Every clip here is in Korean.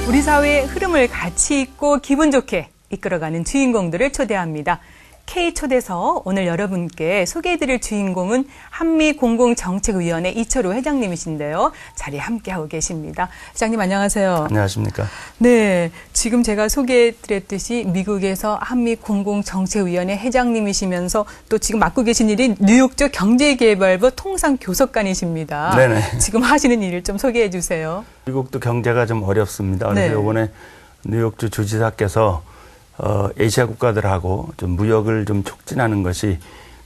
우리 사회의 흐름을 가치 있고 기분 좋게 이끌어가는 주인공들을 초대합니다. K초대서 오늘 여러분께 소개해드릴 주인공은 한미공공정책위원회 이철우 회장님이신데요. 자리에 함께하고 계십니다. 회장님 안녕하세요. 안녕하십니까. 네, 지금 제가 소개해드렸듯이 미국에서 한미공공정책위원회 회장님이시면서 또 지금 맡고 계신 일이 뉴욕주 경제개발부 통상교섭관이십니다. 네네. 지금 하시는 일을 좀 소개해 주세요. 미국도 경제가 좀 어렵습니다. 그래서 이번에 뉴욕주 주지사께서 아시아 국가들하고 좀 무역을 좀 촉진하는 것이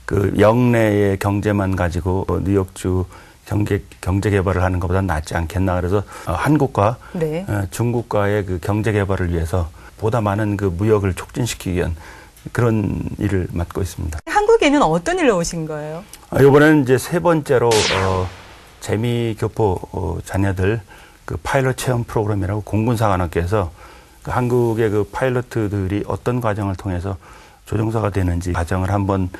그 영내의 경제만 가지고 뉴욕주 경제 개발을 하는 것보다 낫지 않겠나. 그래서 한국과 중국과의 그 경제 개발을 위해서 보다 많은 그 무역을 촉진시키기 위한 그런 일을 맡고 있습니다. 한국에는 어떤 일로 오신 거예요? 이번에는 이제 세 번째로 재미교포 자녀들 그 파일럿 체험 프로그램이라고 공군사관학교에서 한국의 그 파일럿들이 어떤 과정을 통해서 조종사가 되는지 과정을 한번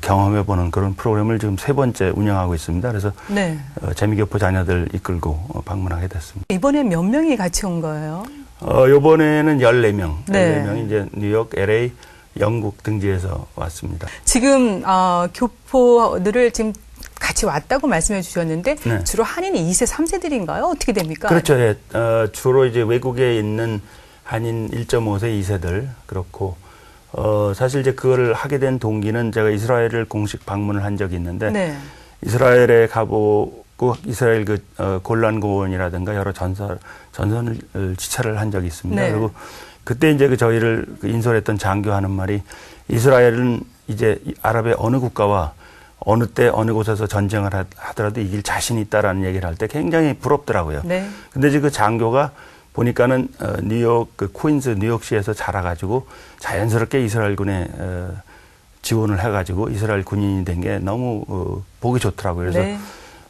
경험해보는 그런 프로그램을 지금 세 번째 운영하고 있습니다. 그래서 재미교포 자녀들 이끌고 방문하게 됐습니다. 이번에 몇 명이 같이 온 거예요? 이번에는 14명. 14명이 이제 뉴욕, LA, 영국 등지에서 왔습니다. 지금 교포들을 지금 같이 왔다고 말씀해 주셨는데 주로 한인이 2세, 3세들인가요? 어떻게 됩니까? 그렇죠. 예. 주로 이제 외국에 있는 한인 1.5세, 2세들 그렇고 사실 이제 그걸 하게 된 동기는 제가 이스라엘을 공식 방문을 한 적이 있는데 이스라엘에 가보고 이스라엘 그 골란 고원이라든가 여러 전선을 지찰을 한 적이 있습니다. 그리고 그때 이제 그 저희를 인솔했던 장교하는 말이 이스라엘은 이제 아랍의 어느 국가와 어느 때 어느 곳에서 전쟁을 하더라도 이길 자신이 있다라는 얘기를 할 때 굉장히 부럽더라고요. 근데 이제 그 장교가 보니까는 뉴욕 그 퀸즈 뉴욕시에서 자라가지고 자연스럽게 이스라엘군에 지원을 해가지고 이스라엘 군인이 된 게 너무 보기 좋더라고요. 그래서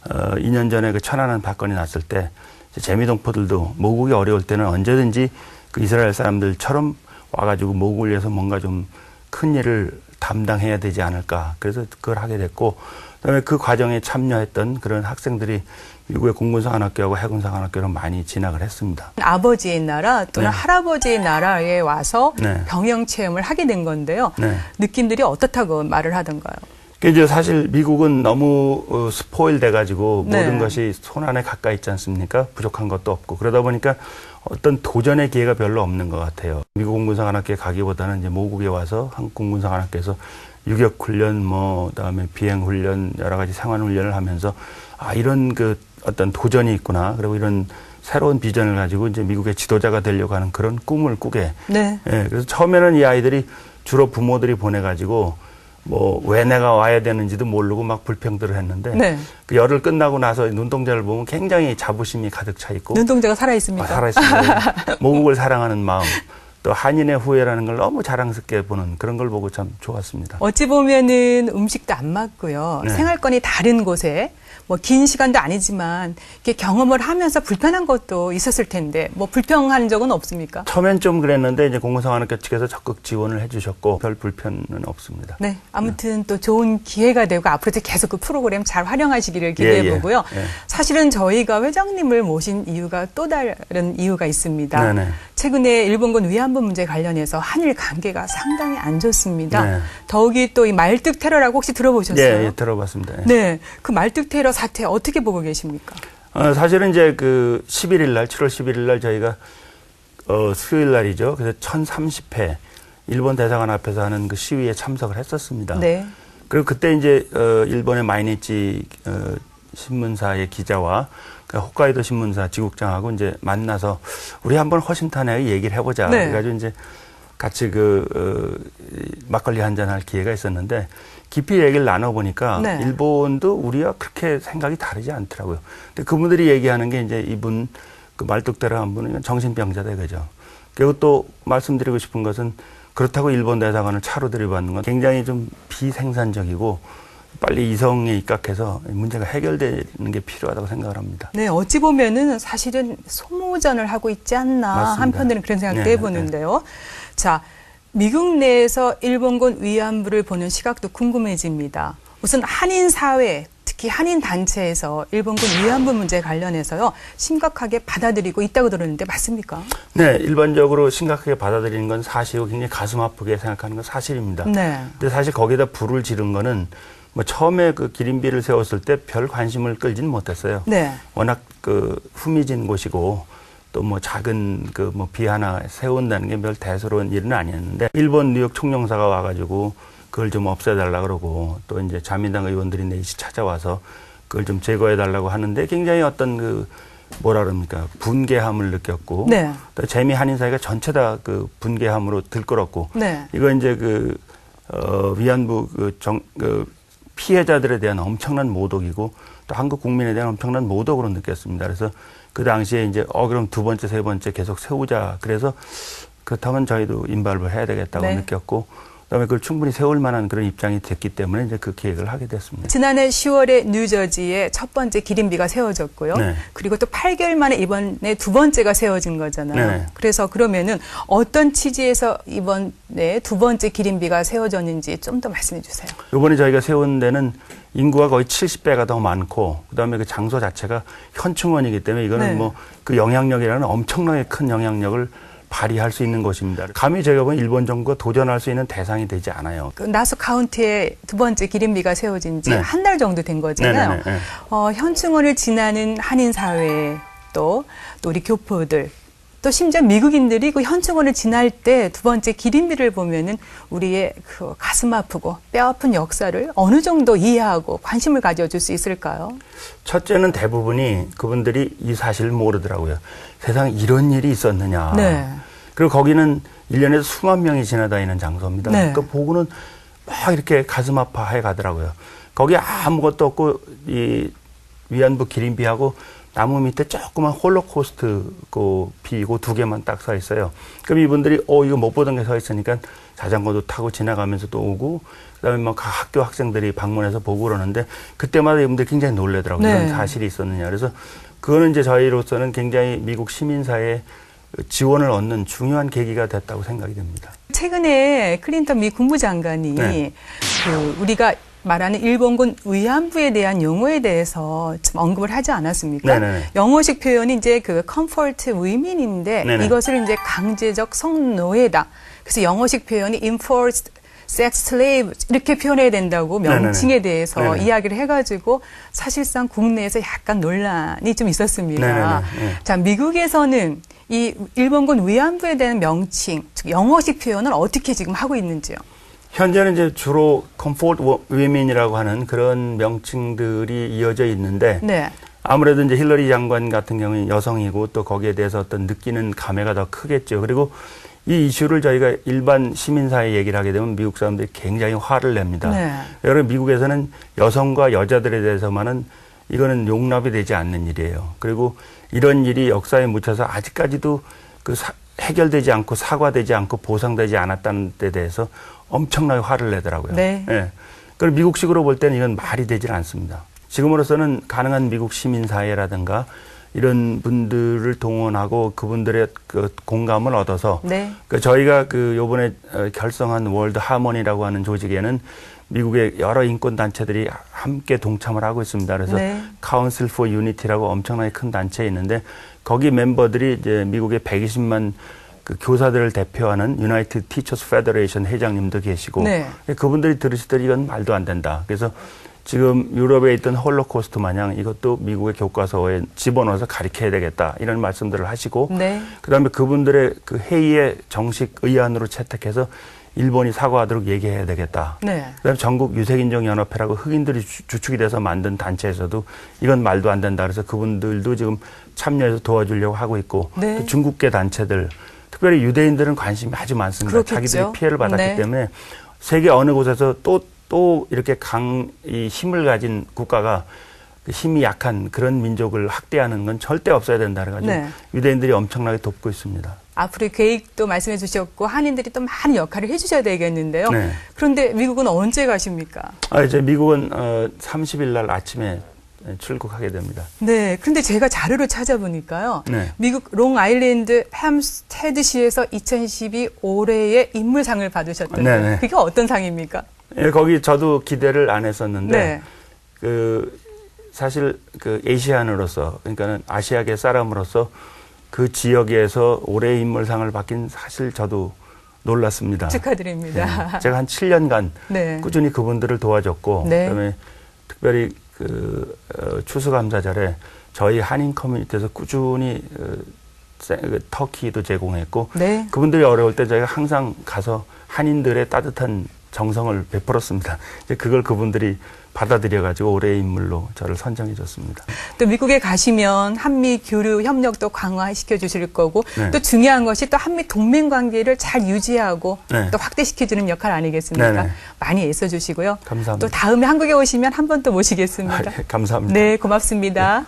2년 전에 그 천안함 사건이 났을 때 재미동포들도 모국이 어려울 때는 언제든지 그 이스라엘 사람들처럼 와가지고 모국을 위해서 뭔가 좀 큰 일을 담당해야 되지 않을까. 그래서 그걸 하게 됐고, 그다음에 그 과정에 참여했던 그런 학생들이 미국의 공군사관학교하고 해군사관학교로 많이 진학을 했습니다. 아버지의 나라 또는 할아버지의 나라에 와서 병영 체험을 하게 된 건데요. 느낌들이 어떻다고 말을 하던가요? 이제 사실 미국은 너무 스포일 돼가지고 모든 것이 손안에 가까이 있지 않습니까? 부족한 것도 없고 그러다 보니까 어떤 도전의 기회가 별로 없는 것 같아요. 미국 공군사관학교에 가기보다는 이제 모국에 와서 한국 공군사관학교에서 유격훈련, 그다음에 비행훈련, 여러 가지 생활훈련을 하면서 이런 그 어떤 도전이 있구나. 그리고 이런 새로운 비전을 가지고 이제 미국의 지도자가 되려고 하는 그런 꿈을 꾸게. 그래서 처음에는 이 아이들이 주로 부모들이 보내가지고 왜 내가 와야 되는지도 모르고 막 불평들을 했는데 그 열흘 끝나고 나서 눈동자를 보면 굉장히 자부심이 가득 차 있고 눈동자가 살아있습니까? 살아있습니다. 모국을 사랑하는 마음 또 한인의 후예라는 걸 너무 자랑스럽게 보는 그런 걸 보고 참 좋았습니다. 어찌 보면은 음식도 안 맞고요. 생활권이 다른 곳에 긴 시간도 아니지만 이렇게 경험을 하면서 불편한 것도 있었을 텐데 불평한 적은 없습니까? 처음엔 좀 그랬는데 이제 공군사관학교 측에서 적극 지원을 해주셨고 별 불편은 없습니다. 아무튼 또 좋은 기회가 되고 앞으로도 계속 그 프로그램 잘 활용하시기를 기대해 보고요. 사실은 저희가 회장님을 모신 이유가 또 다른 이유가 있습니다. 최근에 일본군 위안부 문제 관련해서 한일 관계가 상당히 안 좋습니다. 더욱이 또 이 말뚝 테러라고 혹시 들어보셨어요? 예, 들어봤습니다. 그 말뚝 테러 사태 어떻게 보고 계십니까? 사실은 이제 그 11일 날, 7월 11일 날 저희가 수요일 날이죠. 그래서 1030회 일본 대사관 앞에서 하는 그 시위에 참석을 했었습니다. 그리고 그때 이제 일본의 마이니치 신문사의 기자와 그 홋카이도 신문사 지국장하고 이제 만나서 우리 한번 허심탄회하게 얘기를 해보자. 그래가지고 이제 같이 막걸리 한잔 할 기회가 있었는데 깊이 얘기를 나눠보니까 일본도 우리와 그렇게 생각이 다르지 않더라고요. 근데 그분들이 얘기하는 게 이제 이분 그 말뚝대로 한 분은 정신병자다 이거죠. 그리고 또 말씀드리고 싶은 것은 그렇다고 일본 대사관을 차로 들이받는 건 굉장히 좀 비생산적이고 빨리 이성에 입각해서 문제가 해결되는 게 필요하다고 생각을 합니다. 어찌 보면은 사실은 소모전을 하고 있지 않나 맞습니다. 한편들은 그런 생각도 해보는데요. 자, 미국 내에서 일본군 위안부를 보는 시각도 궁금해집니다. 우선 한인 사회, 특히 한인 단체에서 일본군 위안부 문제 관련해서요 심각하게 받아들이고 있다고 들었는데 맞습니까? 네, 일반적으로 심각하게 받아들이는 건 사실이고 굉장히 가슴 아프게 생각하는 건 사실입니다. 네. 근데 사실 거기다 불을 지른 거는 뭐 처음에 그 기린비를 세웠을 때 별 관심을 끌지는 못했어요. 네. 워낙 그 후미진 곳이고 또 뭐 작은 그 뭐 비 하나 세운다는 게 별 대수로운 일은 아니었는데 일본 뉴욕 총영사가 와가지고 그걸 좀 없애달라 그러고 또 이제 자민당 의원들이 넷이 찾아와서 그걸 좀 제거해달라고 하는데 굉장히 어떤 그 뭐라 그럽니까 분개함을 느꼈고 네. 또 재미 한인 사회가 전체 다 그 분개함으로 들끓었고 네. 이거 이제 그 위안부 그 피해자들에 대한 엄청난 모독이고 또 한국 국민에 대한 엄청난 모독으로 느꼈습니다. 그래서 그 당시에 이제 그럼 두 번째, 세 번째 계속 세우자. 그래서 그렇다면 저희도 인발을 해야 되겠다고 네. 느꼈고 그다음에 그걸 충분히 세울 만한 그런 입장이 됐기 때문에 이제 그 계획을 하게 됐습니다. 지난해 10월에 뉴저지에 첫 번째 기린비가 세워졌고요. 네. 그리고 또 8개월 만에 이번에 두 번째가 세워진 거잖아요. 네. 그래서 그러면은 어떤 취지에서 이번에 두 번째 기린비가 세워졌는지 좀 더 말씀해 주세요. 이번에 저희가 세운 데는 인구가 거의 70배가 더 많고 그다음에 그 장소 자체가 현충원이기 때문에 이거는 네. 뭐 그 영향력이라는 엄청나게 큰 영향력을 발휘할 수 있는 곳입니다. 감히 저희가 보면 일본 정부가 도전할 수 있는 대상이 되지 않아요. 그 나소 카운티에 두 번째 기린비가 세워진 지 네. 한 달 정도 된 거잖아요. 네. 현충원을 지나는 한인 사회 또 우리 교포들 또 심지어 미국인들이 그 현충원을 지날 때 두 번째 기린비를 보면은 우리의 그 가슴 아프고 뼈 아픈 역사를 어느 정도 이해하고 관심을 가져줄 수 있을까요? 첫째는 대부분이 그분들이 이 사실을 모르더라고요. 세상에 이런 일이 있었느냐. 네. 그리고 거기는 1년에 수만 명이 지나다니는 장소입니다. 네. 그러니까 보고는 막 이렇게 가슴 아파해 가더라고요. 거기 아무것도 없고 이 위안부 기린비하고 나무 밑에 조그만 홀로코스트 그 비고 두 개만 딱 서 있어요. 그럼 이분들이 이거 못 보던 게 서 있으니까 자전거도 타고 지나가면서 또 오고 그다음에 막 학교 학생들이 방문해서 보고 그러는데 그때마다 이분들이 굉장히 놀래더라고요. 네. 이런 사실이 있었느냐. 그래서 그거는 이제 저희로서는 굉장히 미국 시민사회의 지원을 얻는 중요한 계기가 됐다고 생각이 됩니다. 최근에 클린턴 미 국무장관이 네. 그 우리가 말하는 일본군 위안부에 대한 용어에 대해서 좀 언급을 하지 않았습니까? 네네. 영어식 표현이 이제 그 comfort women인데 네네. 이것을 이제 강제적 성노예다. 그래서 영어식 표현이 enforced sex slave 이렇게 표현해야 된다고 명칭에 대해서 네네. 이야기를 해가지고 사실상 국내에서 약간 논란이 좀 있었습니다. 네네. 자, 미국에서는 이 일본군 위안부에 대한 명칭, 즉 영어식 표현을 어떻게 지금 하고 있는지요? 현재는 이제 주로 comfort women이라고 하는 그런 명칭들이 이어져 있는데 네. 아무래도 이제 힐러리 장관 같은 경우는 여성이고 또 거기에 대해서 어떤 느끼는 감회가 더 크겠죠. 그리고 이 이슈를 저희가 일반 시민사회 얘기를 하게 되면 미국 사람들이 굉장히 화를 냅니다. 네. 여러분 미국에서는 여성과 여자들에 대해서만은 이거는 용납이 되지 않는 일이에요. 그리고 이런 일이 역사에 묻혀서 아직까지도 해결되지 않고 사과되지 않고 보상되지 않았다는 데 대해서 엄청나게 화를 내더라고요. 네. 예. 그리고 미국식으로 볼 때는 이건 말이 되질 않습니다. 지금으로서는 가능한 미국 시민사회라든가 이런 분들을 동원하고 그분들의 그 공감을 얻어서 네. 저희가 요번에 결성한 월드 하모니라고 하는 조직에는 미국의 여러 인권 단체들이 함께 동참을 하고 있습니다. 그래서 네. Council for Unity라고 엄청나게 큰 단체에 있는데 거기 멤버들이 이제 미국의 120만 그 교사들을 대표하는 United Teachers Federation 회장님도 계시고 네. 그분들이 들으시더니 이건 말도 안 된다. 그래서 지금 유럽에 있던 홀로코스트 마냥 이것도 미국의 교과서에 집어넣어서 가르쳐야 되겠다 이런 말씀들을 하시고 네. 그다음에 그분들의 그 회의에 정식 의안으로 채택해서 일본이 사과하도록 얘기해야 되겠다. 네. 그다음에 전국 유색인종연합회라고 흑인들이 주축이 돼서 만든 단체에서도 이건 말도 안 된다. 그래서 그분들도 지금 참여해서 도와주려고 하고 있고 네. 또 중국계 단체들 특별히 유대인들은 관심이 아주 많습니다. 그렇겠죠. 자기들이 피해를 받았기 네. 때문에 세계 어느 곳에서 또 이렇게 이 힘을 가진 국가가 힘이 약한 그런 민족을 학대하는 건 절대 없어야 된다 그래가지고 네. 유대인들이 엄청나게 돕고 있습니다. 앞으로 계획도 말씀해 주셨고 한인들이 또 많은 역할을 해 주셔야 되겠는데요. 네. 그런데 미국은 언제 가십니까? 이제 미국은 30일 날 아침에 출국하게 됩니다. 네. 그런데 제가 자료를 찾아보니까요. 네. 미국 롱아일랜드 햄스테드시에서 2012 올해의 인물상을 받으셨던데 네. 그게 어떤 상입니까? 예, 거기 저도 기대를 안 했었는데 네. 사실 에이시안으로서 그러니까는 아시아계 사람으로서 그 지역에서 올해의 인물상을 받긴 사실 저도 놀랐습니다. 축하드립니다. 네. 제가 한 7년간 네. 꾸준히 그분들을 도와줬고 네. 그다음에 특별히 추수감사절에 저희 한인 커뮤니티에서 꾸준히 터키도 제공했고 네. 그분들이 어려울 때 저희가 항상 가서 한인들의 따뜻한 정성을 베풀었습니다. 이제 그걸 그분들이 받아들여가지고 올해의 인물로 저를 선정해줬습니다. 또 미국에 가시면 한미 교류 협력도 강화시켜 주실 거고 네. 또 중요한 것이 또 한미 동맹 관계를 잘 유지하고 네. 또 확대시켜주는 역할 아니겠습니까? 네네. 많이 애써주시고요. 감사합니다. 또 다음에 한국에 오시면 한 번 또 모시겠습니다. 감사합니다. 네, 고맙습니다. 네.